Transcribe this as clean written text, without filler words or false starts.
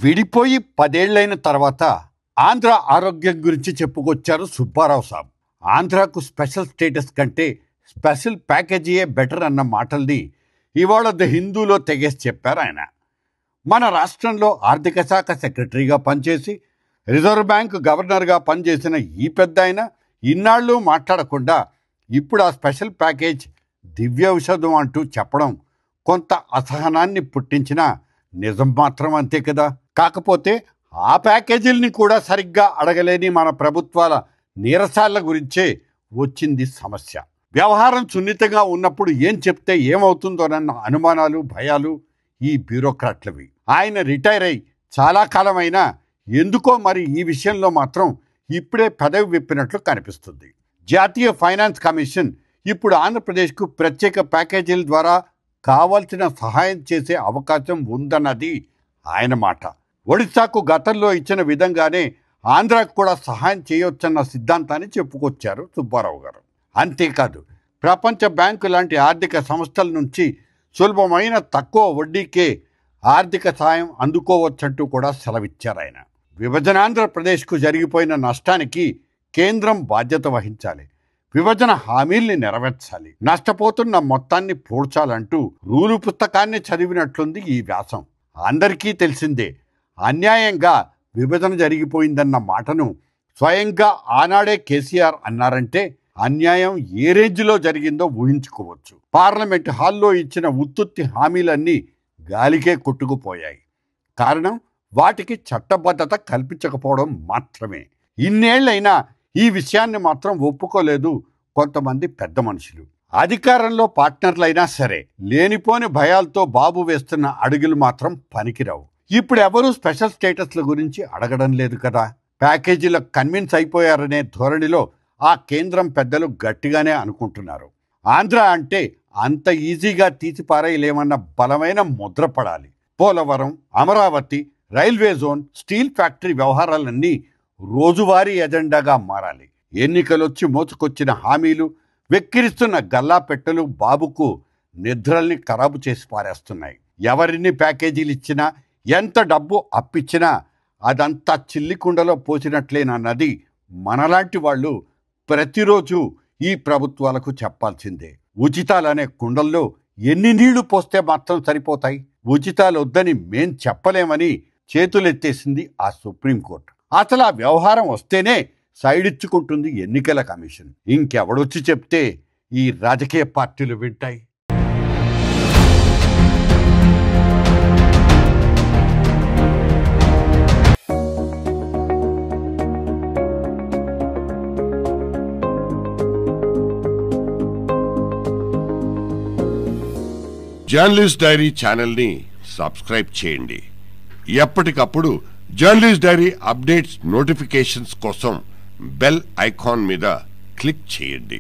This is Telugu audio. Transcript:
విడిపోయి 10 ఏళ్లైన తర్వాత ఆంధ్ర ఆరోగ్యం గురించి చెప్పుకొచ్చారు సుబ్బారావు సాబ్. ఆంధ్రాకు స్పెషల్ స్టేటస్ కంటే స్పెషల్ ప్యాకేజీయే బెటర్ అన్న మాటల్ని ఇవాళ ది హిందూలో తెగేసి చెప్పారు ఆయన. మన రాష్ట్రంలో ఆర్థిక శాఖ సెక్రటరీగా పనిచేసి రిజర్వ్ బ్యాంక్ గవర్నర్గా పనిచేసిన ఈ పెద్ద ఆయన ఇన్నాళ్ళు మాట్లాడకుండా ఇప్పుడు ఆ స్పెషల్ ప్యాకేజ్ దివ్య ఔషధం అంటూ చెప్పడం కొంత అసహనాన్ని పుట్టించిన నిజం మాత్రం అంతే కదా. కాకపోతే ఆ ప్యాకేజీల్ని కూడా సరిగ్గా అడగలేని మన ప్రభుత్వాల నీరసాల గురించే వచ్చింది సమస్య. వ్యవహారం సున్నితంగా ఉన్నప్పుడు ఏం చెప్తే ఏమవుతుందోనన్న అనుమానాలు భయాలు ఈ బ్యూరోక్రాట్లవి. ఆయన రిటైర్ అయి చాలా కాలమైనా ఎందుకో మరి ఈ విషయంలో మాత్రం ఇప్పుడే పదవి విప్పినట్లు కనిపిస్తుంది. జాతీయ ఫైనాన్స్ కమిషన్ ఇప్పుడు ఆంధ్రప్రదేశ్కు ప్రత్యేక ప్యాకేజీల ద్వారా కావాల్సిన సహాయం చేసే అవకాశం ఉందన్నది ఆయన మాట. ఒడిశాకు గతంలో ఇచ్చిన విధంగానే ఆంధ్రాకు కూడా సహాయం చేయొచ్చన్న సిద్ధాంతాన్ని చెప్పుకొచ్చారు సుబ్బారావు గారు. అంతేకాదు ప్రపంచ బ్యాంకు లాంటి ఆర్థిక సంస్థల నుంచి సులభమైన తక్కువ వడ్డీకే ఆర్థిక సాయం అందుకోవచ్చంటూ కూడా సెలవిచ్చారు ఆయన. విభజనాంధ్రప్రదేశ్కు జరిగిపోయిన నష్టానికి కేంద్రం బాధ్యత వహించాలి, విభజన హామీల్ని నెరవేర్చాలి, నష్టపోతున్న మొత్తాన్ని పూడ్చాలంటూ రూలు పుస్తకాన్ని చదివినట్లుంది ఈ వ్యాసం. అందరికీ తెలిసిందే అన్యాయంగా విభజన జరిగిపోయిందన్న మాటను స్వయంగా ఆనాడే కేసీఆర్ అన్నారంటే అన్యాయం ఏ రేంజ్లో జరిగిందో ఊహించుకోవచ్చు. పార్లమెంట్ హాల్లో ఇచ్చిన ఉత్తుత్తి హామీలన్నీ గాలికే కొట్టుకుపోయాయి. కారణం వాటికి చట్టబద్ధత కల్పించకపోవడం మాత్రమే. ఇన్నేళ్లైనా ఈ విషయాన్ని మాత్రం ఒప్పుకోలేదు కొంతమంది పెద్ద మనుషులు. అధికారంలో పార్ట్నర్లైనా సరే లేనిపోని భయాలతో బాబు వేస్తున్న అడుగులు మాత్రం పనికిరావు. ఇప్పుడు ఎవరూ స్పెషల్ స్టేటస్ల గురించి అడగడం లేదు కదా. ప్యాకేజీలకు కన్విన్స్ అయిపోయారనే ధోరణిలో ఆ కేంద్రం పెద్దలు గట్టిగానే అనుకుంటున్నారు. ఆంధ్ర అంటే అంత ఈజీగా తీసిపారేయలేమన్న బలమైన ముద్ర పడాలి. Polavaram, Amaravati, railway zone, steel factory వ్యవహారాలన్నీ రోజువారీ ఎజెండాగా మారాలి. ఎన్నికలొచ్చి మోసుకొచ్చిన హామీలు, వెక్కిరిస్తున్న గల్లాపెట్టెలు బాబుకు నిద్రల్ని ఖరాబు చేసి పారేస్తున్నాయి. ఎవరిన్ని ప్యాకేజీలు ఇచ్చినా ఎంత డబ్బు అప్పిచ్చినా అదంతా చిల్లికుండలో పోసినట్లేనన్నది మనలాంటి వాళ్ళు ప్రతిరోజు ఈ ప్రభుత్వాలకు చెప్పాల్సిందే. ఉచితాలనే కుండల్లో ఎన్ని నీళ్లు పోస్తే మాత్రం సరిపోతాయి? ఉచితాలు వద్దని మేం చెప్పలేమని చేతులెత్తేసింది ఆ సుప్రీంకోర్టు. అసలు ఆ వ్యవహారం వస్తేనే సైడ్ ఇచ్చుకుంటుంది ఎన్నికల కమిషన్. ఇంకెవడొచ్చి చెప్తే ఈ రాజకీయ పార్టీలు వింటాయి? జర్నలిస్ట్ డైరీ ఛానల్ని సబ్స్క్రైబ్ చేయండి. ఎప్పటికప్పుడు జర్నలిస్ట్ డైరీ అప్డేట్స్ నోటిఫికేషన్స్ కోసం బెల్ ఐకాన్ మీద క్లిక్ చేయండి.